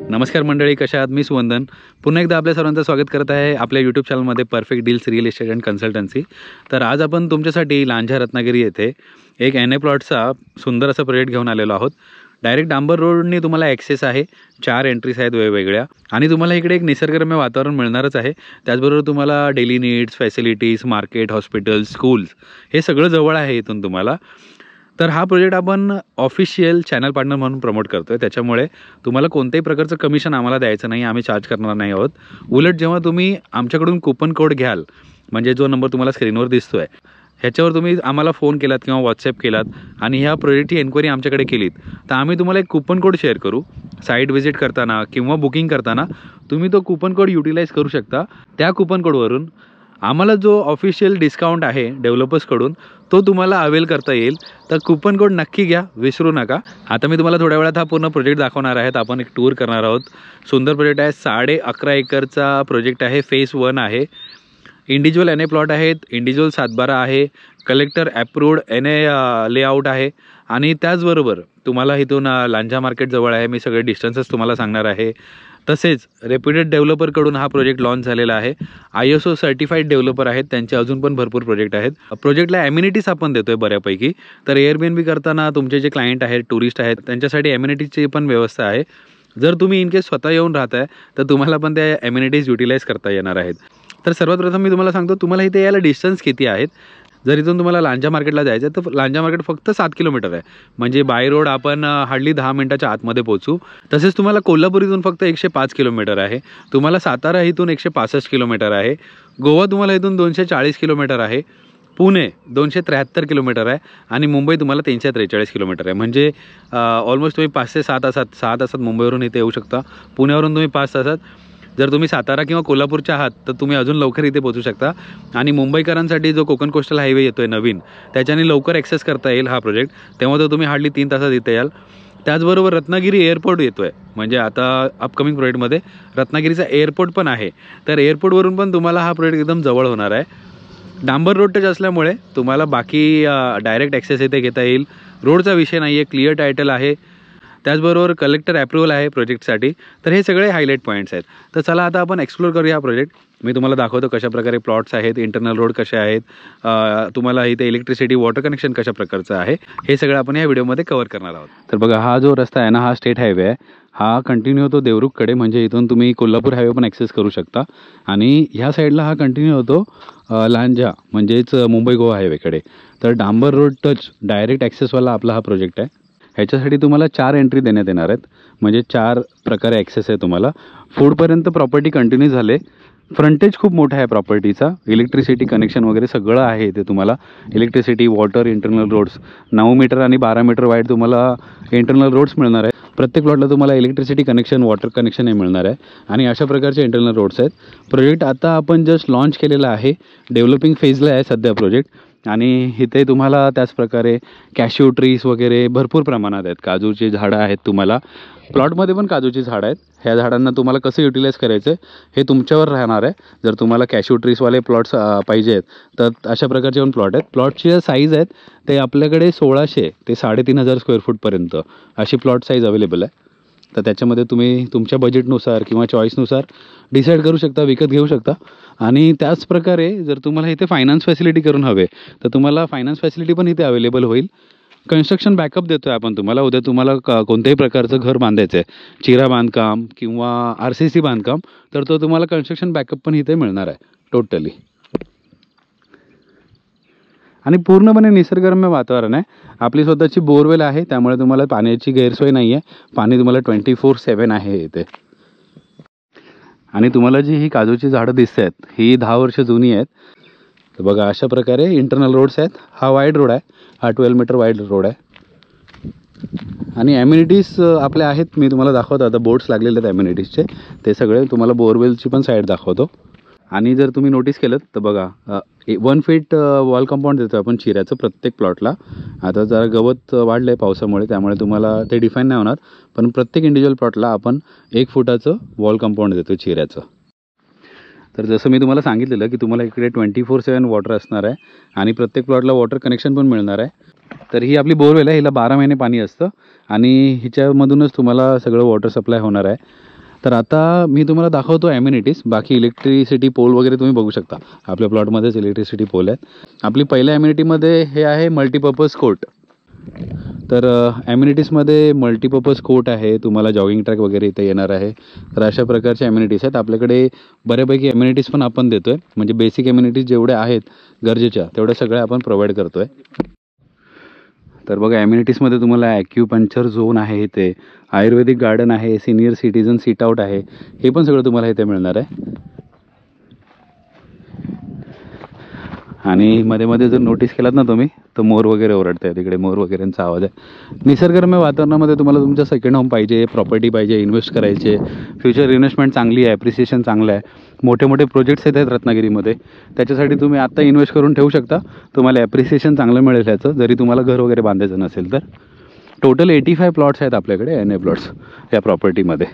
नमस्कार मंडळी, कशा आहात? मी सुवंदन पुन्हा एकदा आपल्या सर्वांचं स्वागत करत आहे आपल्या यूट्यूब चॅनलमध्ये perfect deals real estate and consultancy. तर आज आपण तुमच्यासाठी लांजा रत्नागिरी येथे एक NA प्लॉटचा सुंदर असा प्रोजेक्ट घेऊन आलेलो आहोत. डायरेक्ट डांबर रोडनी तुम्हाला ॲक्सेस आहे, 4 एंट्रीज आहेत वेगवेगळ्या, आणि तुम्हाला इकडे एक निसर्गरम्य वातावरण मिळणारच आहे. त्याचबरोबर तुम्हाला daily needs, facilities, market, hospital, schools हे सगळं जवळ आहे इथून तुम्हाला. तर हा प्रोजेक्ट आपण ऑफिशियल चॅनल पार्टनर म्हणून प्रमोट करतो आहे. त्याच्यामुळे तुम्हाला कोणत्याही प्रकारचं कमिशन आम्हाला द्यायचं नाही, आम्ही चार्ज करणार नाही आहोत. उलट जेव्हा तुम्ही आमच्याकडून कुपन कोड घ्याल, म्हणजे जो नंबर तुम्हाला स्क्रीनवर दिसतो आहे ह्याच्यावर तुम्ही आम्हाला फोन केलात किंवा व्हॉट्सॲप केलात आणि ह्या प्रोजेक्टची एन्क्वायरी आमच्याकडे केलीत, तर आम्ही तुम्हाला एक कुपन कोड शेअर करू. साईट व्हिजिट करताना किंवा बुकिंग करताना तुम्ही तो कुपन कोड युटिलाइज करू शकता. त्या कुपन कोडवरून आम्हाला जो ऑफिशियल डिस्काउंट आहे डेव्हलपर्सकडून तो तुम्हाला अवेल करता येईल. तर कुपन कोड नक्की घ्या, विसरू नका. आता मी तुम्हाला थोड्या वेळात हा पूर्ण प्रोजेक्ट दाखवणार आहे. आपण एक टूर करणार आहोत. सुंदर प्रोजेक्ट आहे, 11.5 एकरचा प्रोजेक्ट आहे. फेज 1 आहे. इंडिव्हिज्युअल NA प्लॉट आहेत, इंडिव्हिज्युअल 7/12 आहे, कलेक्टर ॲप्रूव्ड NA लेआउट आहे. आणि त्याचबरोबर तुम्हाला इथून लांजा मार्केट जवळ आहे. मी सगळे डिस्टन्सेस तुम्हाला सांगणार आहे. तसेच रेप्युटेड डेव्हलपरकडून हा प्रोजेक्ट लॉन्च झालेला आहे. ISO सर्टिफाईड डेव्हलपर आहेत, त्यांचे अजून पण भरपूर प्रोजेक्ट आहेत. प्रोजेक्टला ॲम्युनिटीज आपण देतोय बऱ्यापैकी. तर Airbnb करताना तुमचे जे क्लायंट आहेत, टुरिस्ट आहेत, त्यांच्यासाठी ॲम्युनिटीजची पण व्यवस्था आहे. जर तुम्ही इन केस स्वतः येऊन राहताय तर तुम्हाला पण त्या ॲम्युनिटीज युटिलाइज करता येणार आहेत. तर सर्वात प्रथम मी तुम्हाला सांगतो, तुम्हाला इथे यायला डिस्टन्स किती आहेत. जर इथून तुम्हाला लांजा मार्केटला जायचं आहे तर लांजा मार्केट फक्त 7 किलोमीटर आहे, म्हणजे बाय रोड आपण हार्डली 10 मिनिटाच्या आतमध्ये पोहोचू. तसेच तुम्हाला कोल्हापूर इथून फक्त 105 किलोमीटर आहे. तुम्हाला सातारा इथून 165 किलोमीटर आहे. गोवा तुम्हाला इथून 240 किलोमीटर आहे. पुणे 273 किलोमीटर आहे. आणि मुंबई तुम्हाला 343 किलोमीटर आहे. म्हणजे ऑलमोस्ट तुम्ही 5 ते 6 तासात मुंबईवरून इथे येऊ शकता. पुण्यावरून तुम्ही 5 तासात. जर तुम्ही सातारा किंवा कोल्हापूरच्या आहात तर तुम्ही अजून लवकर इथे पोहोचू शकता. आणि मुंबईकरांसाठी जो कोकण कोस्टल हायवे येतो आहे नवीन, त्याच्याने लवकर ॲक्सेस करता येईल हा प्रोजेक्ट. तेव्हा तर तुम्ही हार्डली 3 तासात इथे याल. त्याचबरोबर रत्नागिरी एअरपोर्ट येतो आहे, म्हणजे आता अपकमिंग प्रोजेक्टमध्ये रत्नागिरीचा एअरपोर्ट पण आहे. तर एअरपोर्टवरून पण तुम्हाला हा प्रोजेक्ट एकदम जवळ होणार आहे. डांबर रोड टच असल्यामुळे तुम्हाला बाकी डायरेक्ट ॲक्सेस इथे घेता येईल. रोडचा विषय नाही आहे, क्लिअर टायटल आहे. त्याचबरोबर कलेक्टर ॲप्रुव्हल आहे प्रोजेक्टसाठी. तर हे सगळे हायलाईट पॉईंट्स आहेत. तर चला आता आपण एक्सप्लोर करूया हा प्रोजेक्ट. मी तुम्हाला दाखवतो कशाप्रकारे प्लॉट्स आहेत, इंटरनल रोड कसे आहेत, तुम्हाला इथे इलेक्ट्रिसिटी, वॉटर कनेक्शन कशा प्रकारचं आहे, हे सगळं आपण या व्हिडिओमध्ये कव्हर करणार आहोत. तर बघा, हा जो रस्ता आहे ना, हा स्टेट हायवे आहे. हा कंटिन्यू होतो देवरुखकडे, म्हणजे इथून तुम्ही कोल्हापूर हायवे पण ॲक्सेस करू शकता. आणि ह्या साईडला हा कंटिन्यू होतो लांजा, म्हणजेच मुंबई गोवा हायवेकडे. तर डांबर रोड टच डायरेक्ट ॲक्सेसवाला आपला हा प्रोजेक्ट आहे. ह्याच्यासाठी तुम्हाला 4 एंट्री देण्यात येणार आहेत, म्हणजे 4 प्रकारे ॲक्सेस आहे तुम्हाला. फूडपर्यंत प्रॉपर्टी कंटिन्यू झाले. फ्रंटेज खूप मोठा आहे प्रॉपर्टीचा. इलेक्ट्रिसिटी कनेक्शन वगैरे सगळं आहे इथे तुम्हाला. Electricity, water, internal roads 9 metre आणि 12 मीटर वाईड तुम्हाला इंटरनल रोड्स मिळणार आहे. प्रत्येक प्लॉटला तुम्हाला इलेक्ट्रिसिटी कनेक्शन, वॉटर कनेक्शन हे मिळणार आहे. आणि अशा प्रकारचे इंटरनल रोड्स आहेत. प्रोजेक्ट आता आपण जस्ट लॉन्च केलेला आहे, डेव्हलपिंग फेजला आहे सध्या प्रोजेक्ट. आणि इथे तुम्हाला त्याचप्रकारे कॅश्यू ट्रीज वगैरे भरपूर प्रमाणात आहेत. काजूची झाडं आहेत तुम्हाला. प्लॉटमध्ये पण काजूची झाडं आहेत. ह्या झाडांना तुम्हाला कसं युटिलाइज करायचं हे तुमच्यावर राहणार आहे. जर तुम्हाला कॅश्यू ट्रीजवाले प्लॉट्स पाहिजे आहेत तर अशा प्रकारचे पण प्लॉट आहेत. प्लॉटची साईज आहेत ते आपल्याकडे 1600 ते 3500 स्क्वेअर फूटपर्यंत अशी प्लॉट साईज अवेलेबल आहे. तर त्याच्यामध्ये तुम्ही तुमच्या बजेटनुसार किंवा चॉईसनुसार डिसाईड करू शकता, विकत घेऊ शकता. आणि त्याचप्रकारे जर तुम्हाला इथे फायनान्स फॅसिलिटी करून हवे तर तुम्हाला फायनान्स फॅसिलिटी पण इथे अवेलेबल होईल. कन्स्ट्रक्शन बॅकअप देतो आहे आपण तुम्हाला. उद्या तुम्हाला कोणत्याही प्रकारचं घर बांधायचं आहे, चिरा बांधकाम किंवा RCC बांधकाम, तर तो तुम्हाला कन्स्ट्रक्शन बॅकअप पण इथे मिळणार आहे टोटली. आणि पूर्णपणे निसर्गरम्य वातावरण आहे. आपली स्वतःची बोरवेल आहे, त्यामुळे तुम्हाला पाण्याची गैरसोय नाही आहे. पाणी तुम्हाला 24/7 आहे इथे. आणि तुम्हाला जी ही काजूची झाडं दिसत आहेत ही 10 वर्ष जुनी आहेत. तर बघा, अशा प्रकारे इंटरनल रोड्स आहेत. हा वाईड रोड आहे, हा 12 मीटर वाईड रोड आहे. आणि ॲम्युनिटीज आपल्या आहेत, मी तुम्हाला दाखवतो. आता बोर्ड्स लागलेले आहेत ॲम्युनिटीजचे, ते सगळे तुम्हाला बोरवेलची पण साईड दाखवतो. आणि जर तुम्ही नोटीस केलं तर बघा, 1 फीट वॉल कंपाऊंड देतो आपण चिऱ्याचं प्रत्येक प्लॉटला. आता जरा गवत वाढलं आहे पावसामुळे, त्यामुळे तुम्हाला ते डिफाईन नाही होणार, पण प्रत्येक इंडिव्हिज्युअल प्लॉटला आपण 1 फुटाचं वॉल कंपाऊंड देतो चिऱ्याचं. तर जसं मी तुम्हाला सांगितलेलं की तुम्हाला इकडे 24/7 वॉटर असणार आहे आणि प्रत्येक प्लॉटला वॉटर कनेक्शन पण मिळणार आहे. तर ही आपली बोरवेल आहे, हिला 12 महिने पाणी असतं आणि हिच्यामधूनच तुम्हाला सगळं वॉटर सप्लाय होणार आहे. तर आता मी तुम्हाला दाखवतो ॲम्युनिटीज. बाकी इलेक्ट्रिसिटी पोल वगैरे तुम्ही बघू शकता, आपल्या प्लॉटमध्येच इलेक्ट्रिसिटी पोल आहेत. आपली पहिल्या ॲम्युनिटीमध्ये हे आहे मल्टीपर्पज कोर्ट. तर ॲम्युनिटीजमध्ये मल्टीपर्पज कोर्ट आहे, तुम्हाला जॉगिंग ट्रॅक वगैरे इथे येणार आहे. तर अशा प्रकारच्या ॲम्युनिटीज आहेत आपल्याकडे. बऱ्यापैकी ॲम्युनिटीज पण आपण देतो आहे, म्हणजे बेसिक ॲम्युनिटीज जेवढ्या आहेत गरजेच्या तेवढ्या सगळ्या आपण प्रोव्हाइड करतो आहे. तर बघा ॲम्युनिटीजमध्ये तुम्हाला ॲक्युपंक्चर झोन आहे, इथे आयुर्वेदिक गार्डन आहे, सिनियर सिटीजन सीट आउट आहे, हे पण सगळं तुम्हाला इथे मिळणार आहे. आणि मध्ये मध्ये जर नोटीस केलात ना तुम्ही तर मोर वगैरे ओरडत आहे, तिकडे मोर वगैरेंचा आवाज आहे. निसर्गरम्य वातावरणामध्ये तुम्हाला तुमचं सेकंड होम पाहिजे, प्रॉपर्टी पाहिजे, इन्व्हेस्ट करायचे, फ्युचर इन्व्हेस्टमेंट चांगली आहे, ॲप्रिसिएशन चांगलं आहे, मोठे मोठे प्रोजेक्ट्स येत आहेत रत्नागिरीमध्ये, त्याच्यासाठी तुम्ही आत्ता इन्व्हेस्ट करून ठेवू शकता. तुम्हाला ॲप्रिसिएशन चांगलं मिळेल ह्याचं, जरी तुम्हाला घर वगैरे बांधायचं नसेल तर. टोटल 85 प्लॉट्स आहेत आपल्याकडे NA प्लॉट्स या प्रॉपर्टीमध्ये.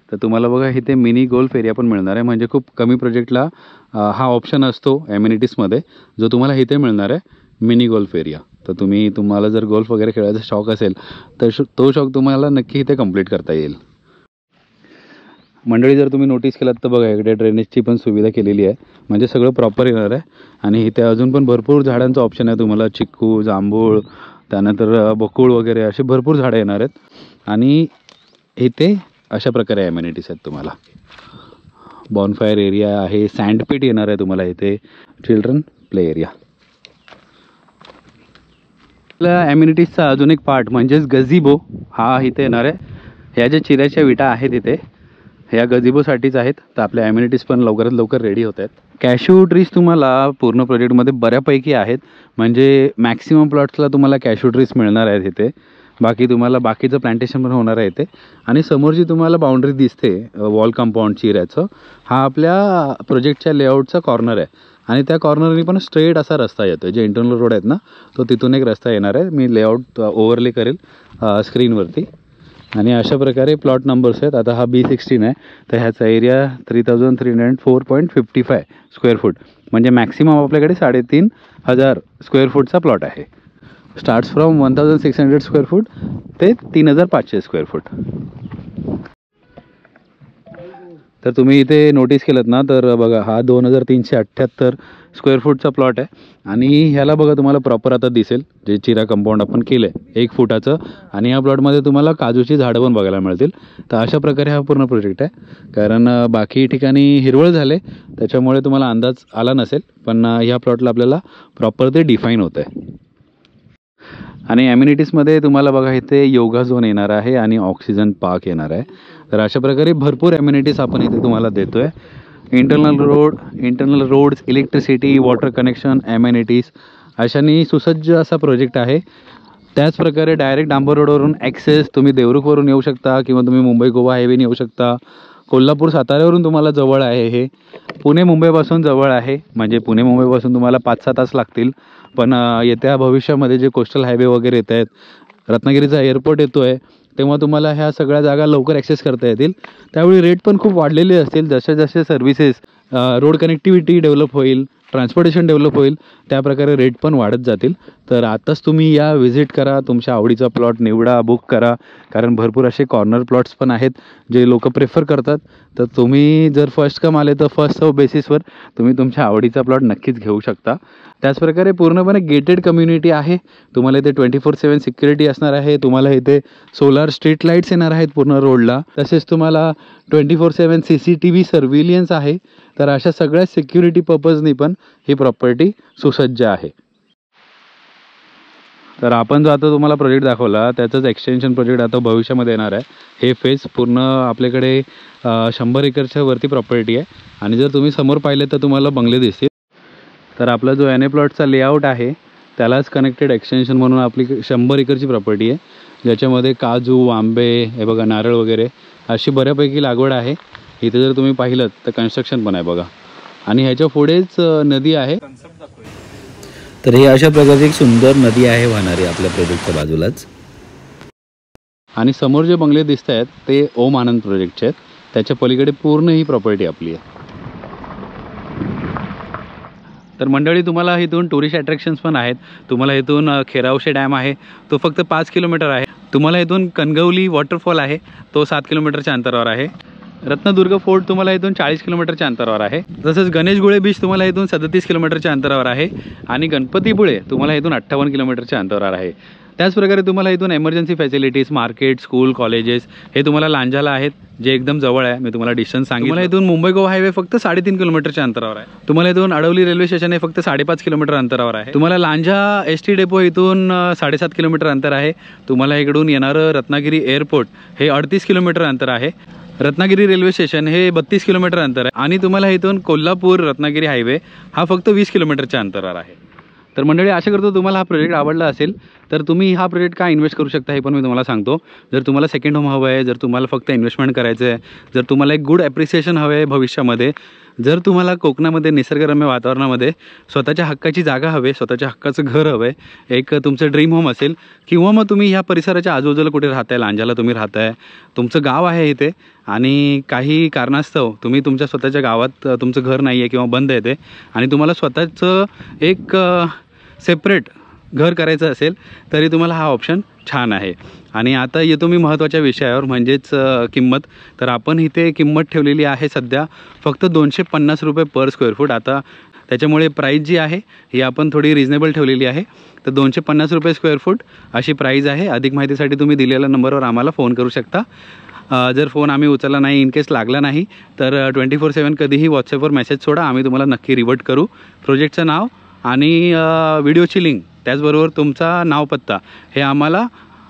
तर तुम्हाला बघा इथे मिनी गोल्फ एरिया पण मिळणार आहे, म्हणजे खूप कमी प्रोजेक्टला हा ऑप्शन असतो ॲम्युनिटीजमध्ये, जो तुम्हाला इथे मिळणार आहे मिनी गोल्फ एरिया. तर तुम्हाला जर गोल्फ वगैरे खेळायचा शौक असेल तर तो शौक तुम्हाला नक्की इथे कंप्लीट करता येईल. मंडळी, जर तुम्ही नोटीस केलात तर बघा इकडे ड्रेनेजची पण सुविधा केलेली आहे, म्हणजे सगळं प्रॉपर येणार आहे. आणि इथे अजून पण भरपूर झाडांचं ऑप्शन आहे तुम्हाला, चिक्कू, जांभूळ, त्यानंतर बकुळ वगैरे असे भरपूर झाडं येणार आहेत. आणि इथे अशा प्रकारे ॲम्युनिटीज आहेत तुम्हाला. बॉनफायर एरिया आहे, सँडपिट येणार आहे तुम्हाला इथे, चिल्ड्रन प्ले एरिया. आपल्या ॲम्युनिटीजचा अजून एक पार्ट म्हणजेच गझिबो हा इथे येणार आहे. ह्या ज्या चिऱ्याच्या विटा आहेत इथे ह्या गझिबोसाठीच आहेत. तर आपल्या ॲम्युनिटीज पण लवकरात लवकर रेडी होत आहेत. कॅशू ट्रीज तुम्हाला पूर्ण प्रोजेक्टमध्ये बऱ्यापैकी आहेत, म्हणजे मॅक्सिमम प्लॉट्सला तुम्हाला कॅशू ट्रीज मिळणार आहेत इथे. बाकी तुम्हाला बाकीचं प्लांटेशन पण होणार आहे इथे. आणि समोर जी तुम्हाला बाउंड्री दिसते वॉल कंपाऊंड चिऱ्याचं, हा आपल्या प्रोजेक्टच्या लेआउटचा कॉर्नर आहे. आणि त्या कॉर्नरनी पण स्ट्रेट असा रस्ता येतो, जे इंटरनल रोड आहेत ना, तो तिथून एक रस्ता येणार आहे. मी लेआउट ओव्हरले करेल स्क्रीनवरती. आणि अशा प्रकारे प्लॉट नंबर्स आहेत. आता हा B16 आहे, तर ह्याचा एरिया 3304.55 स्क्वेअर फूट, म्हणजे मॅक्सिमम आपल्याकडे 3500 स्क्वेअर फूटचा प्लॉट आहे. स्टार्ट्स फ्रॉम 1600 स्क्वेअर फूट ते 3500 स्क्वेअर फूट. तर तुम्ही इथे नोटीस केलं ना तर बघा हा 2378 स्क्वेअर फूटचा प्लॉट आहे. आणि ह्याला बघा तुम्हाला प्रॉपर आता दिसेल जे चिरा कंपाऊंड आपण केलं आहे 1 फुटाचं. आणि ह्या प्लॉटमध्ये तुम्हाला काजूची झाडं पण बघायला मिळतील. तर अशा प्रकारे हा पूर्ण प्रोजेक्ट आहे. कारण बाकी ठिकाणी हिरवळ झाले त्याच्यामुळे तुम्हाला अंदाज आला नसेल, पण ह्या प्लॉटला आपल्याला प्रॉपर ते डिफाईन होतं आहे. आणि ॲम्युनिटीजमध्ये तुम्हाला बघा इथे योगा झोन येणार आहे आणि ऑक्सिजन पार्क येणार आहे. तर अशा प्रकारे भरपूर ॲम्युनिटीज आपण इथे तुम्हाला देतो आहे. Internal roads, electricity, water connection, amenities अशाने सुसज्ज असा प्रोजेक्ट आहे. त्याचप्रकारे डायरेक्ट डांबर रोडवरून ॲक्सेस तुम्ही देवरुखवरून येऊ शकता किंवा तुम्ही मुंबई गोवा हायवेने येऊ शकता. कोल्हापूर साताऱ्यावरून तुम्हाला जवळ आहे. हे पुणे मुंबईपासून जवळ आहे, म्हणजे पुणे मुंबईपासून तुम्हाला 5-6 तास लागतील. पण येत्या भविष्यामध्ये जे कोस्टल हायवे वगैरे येत आहेत, रत्नागिरीचा एअरपोर्ट येतो आहे, तेव्हा तुम्हाला ह्या सगळ्या जागा लवकर ॲक्सेस करता येतील. त्यावेळी रेट पण खूप वाढलेले असतील. जसे जसे सर्व्हिसेस, रोड कनेक्टिव्हिटी डेव्हलप होईल, ट्रान्सपोर्टेशन डेव्हलप होईल, त्याप्रकारे रेट पण वाढत जातील. तर आत्ताच तुम्ही या व्हिजिट करा, तुमच्या आवडीचा प्लॉट निवडा, बुक करा. कारण भरपूर असे कॉर्नर प्लॉट्स पण आहेत जे लोक प्रेफर करतात. तर तुम्ही जर फर्स्ट कम आले तर फर्स्ट बेसिसवर तुम्ही तुमच्या आवडीचा प्लॉट नक्कीच घेऊ शकता. त्याचप्रकारे पूर्णपणे गेटेड कम्युनिटी आहे. तुम्हाला इथे 24/7 सिक्युरिटी असणार आहे. तुम्हाला इथे सोलार स्ट्रीट लाईट्स येणार आहेत पूर्ण रोडला. तसेच तुम्हाला 24/7 CCTV सर्व्हिलियन्स आहे. तर अशा सगळ्या सिक्युरिटी पर्पजनी पण ही प्रॉपर्टी सुसज्ज आहे. तर आपण जो आता तुम्हाला प्रोजेक्ट दाखवला त्याचंच एक्सटेन्शन प्रोजेक्ट आता भविष्यामध्ये येणार आहे. हे फेज पूर्ण आपल्याकडे 100 एकरच्या वरती प्रॉपर्टी आहे. आणि जर तुम्ही समोर पाहिले तर तुम्हाला बंगले दिसतील. तर आपला जो NA प्लॉटचा लेआउट आहे त्यालाच कनेक्टेड एक्सटेन्शन म्हणून आपली 100 एकरची प्रॉपर्टी आहे, ज्याच्यामध्ये काजू, आंबे, हे बघा नारळ वगैरे अशी बऱ्यापैकी लागवड आहे. इथे जर तुम्ही पाहिलं तर कन्स्ट्रक्शन पण आहे बघा. आणि ह्याच्या पुढेच नदी आहे. तर ही अशा प्रकारची एक सुंदर नदी आहे वाहणारी आपल्या प्रोजेक्टच्या बाजूलाच. आणि समोर जे बंगले दिसत आहेत ते ओम आनंद प्रोजेक्टचे आहेत. त्याच्या पलीकडे पूर्ण ही प्रॉपर्टी आपली आहे. तर मंडळी तुम्हाला इथून टुरिस्ट अट्रॅक्शन्स पण आहेत. तुम्हाला इथून खेरावशे डॅम आहे, तो फक्त 5 किलोमीटर आहे. तुम्हाला इथून कणगवली वॉटरफॉल आहे, तो 7 किलोमीटरच्या अंतरावर आहे. रत्नदुर्ग फोर्ट तुम्हाला इथून 40 किलोमीटरच्या अंतरावर आहे. तसंच गणेशगुळे बीच तुम्हाला इथून 37 किलोमीटरच्या अंतरावर आहे आणि गणपतीपुळे तुम्हाला इथून 58 किलोमीटरच्या अंतरावर आहे. त्याचप्रकारे तुम्हाला इथून emergency facilities, market, school, colleges हे तुम्हाला लांजाला आहेत, जे एकदम जवळ आहे. मी तुम्हाला डिस्टन्स सांगितलं. तुम्हाला इथून मुंबई गोवा हायवे फक्त 3.5 किलोमीटरच्या अंतरावर आहे. तुम्हाला इथून अडवली रेल्वे स्टेशन हे फक्त 5.5 किलोमीटर अंतरावर आहे. तुम्हाला लांजा ST डेपो इथून 7.5 किलोमीटर अंतर आहे. तुम्हाला इकडून येणारं रत्नागिरी एअरपोर्ट हे 38 किलोमीटर अंतर आहे. रत्नागिरी रेल्वे स्टेशन हे 32 किलोमीटर अंतर आहे आणि तुम्हाला इथून कोल्हापूर रत्नागिरी हायवे हा फक्त 20 किलोमीटरच्या अंतरावर आहे. तर मंडळी, आशा करतो तुम्हाला हा प्रोजेक्ट आवडला असेल. तर तुम्ही हा प्रोजेक्ट का इन्व्हेस्ट करू शकता हे पण मी तुम्हाला सांगतो. जर तुम्हाला सेकंड होम हवं आहे, जर तुम्हाला फक्त इन्व्हेस्टमेंट करायचं आहे, जर तुम्हाला एक गुड ॲप्रिसिएशन हवं आहे भविष्यामध्ये, जर तुम्हाला कोकणामध्ये निसर्गरम्य वातावरणामध्ये स्वतःच्या हक्काची जागा हवे, स्वतःच्या हक्काचं घर हवं आहे, एक तुमचं ड्रीम होम असेल, किंवा मग तुम्ही ह्या परिसराच्या आजूबाजूला कुठे राहताय, लांजाला तुम्ही राहताय, तुमचं गाव आहे इथे आणि काही कारणास्तव तुम्ही तुमच्या स्वतःच्या गावात तुमचं घर नाही आहे किंवा बंद आहे ते, आणि तुम्हाला स्वतःचं एक सेपरेट घर करायचं असेल, तरी तुम्हाला हा ऑप्शन छान आहे. आणि आता येतो मी महत्त्वाच्या विषयावर, म्हणजेच किंमत. तर आपण इथे किंमत ठेवलेली आहे सध्या फक्त 250 रुपये पर स्क्वेअर फूट. आता त्याच्यामुळे प्राईस जी आहे ही आपण थोडी रिजनेबल ठेवलेली आहे. तर 250 रुपये स्क्वेअर फूट अशी प्राईज आहे. अधिक माहितीसाठी तुम्ही दिलेल्या नंबरवर आम्हाला फोन करू शकता. जर फोन आम्ही उचलला नाही, इन केस लागला नाही, तर 24/7 कधीही व्हॉट्सअपवर मेसेज सोडा, आम्ही तुम्हाला नक्की रिवर्ट करू. प्रोजेक्टचं नाव आणि व्हिडिओची लिंक, त्याचबरोबर तुमचा नाव पत्ता हे आम्हाला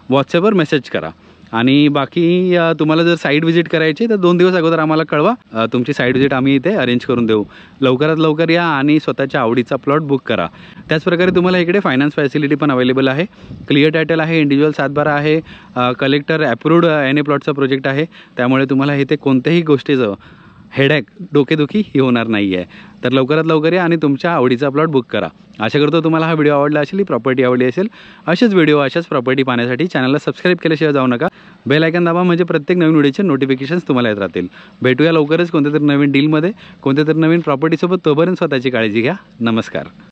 व्हॉट्सअपवर मेसेज करा. आणि बाकी तुम्हाला जर साईट व्हिजिट करायची तर 2 दिवस अगोदर आम्हाला कळवा. तुमची साईट व्हिजिट आम्ही इथे अरेंज करून देऊ. लवकरात लवकर या आणि स्वतःच्या आवडीचा प्लॉट बुक करा. त्याचप्रकारे तुम्हाला इकडे फायनान्स फॅसिलिटी पण अवेलेबल आहे. क्लिअर टायटल आहे, इंडिव्हिज्युअल 7/12 आहे, कलेक्टर ॲप्रूव्ड NA प्लॉटचा प्रोजेक्ट आहे. त्यामुळे तुम्हाला इथे कोणत्याही गोष्टीचं हेडॅक, डोकेदुखी ही होणार नाही आहे. तर लवकरात लवकर या आणि तुमच्या आवडीचा प्लॉट बुक करा. आशा करतो तुम्हाला हा व्हिडिओ आवडला असेल, ही प्रॉपर्टी आवडली असेल. असेच व्हिडिओ, अशाच प्रॉपर्टी पाहण्यासाठी चॅनलला सबस्क्राईब केल्याशिवाय जाऊ नका. बेल आयकॉन दाबा, म्हणजे प्रत्येक नवीन व्हिडिओचे नोटिफिकेशन्स तुम्हाला येत राहतील. भेटूया लवकरच कोणत्या तरी नवीन डीलमध्ये, कोणत्या तरी नवीन प्रॉपर्टीसोबत. तोपर्यंत स्वतःची काळजी घ्या. नमस्कार.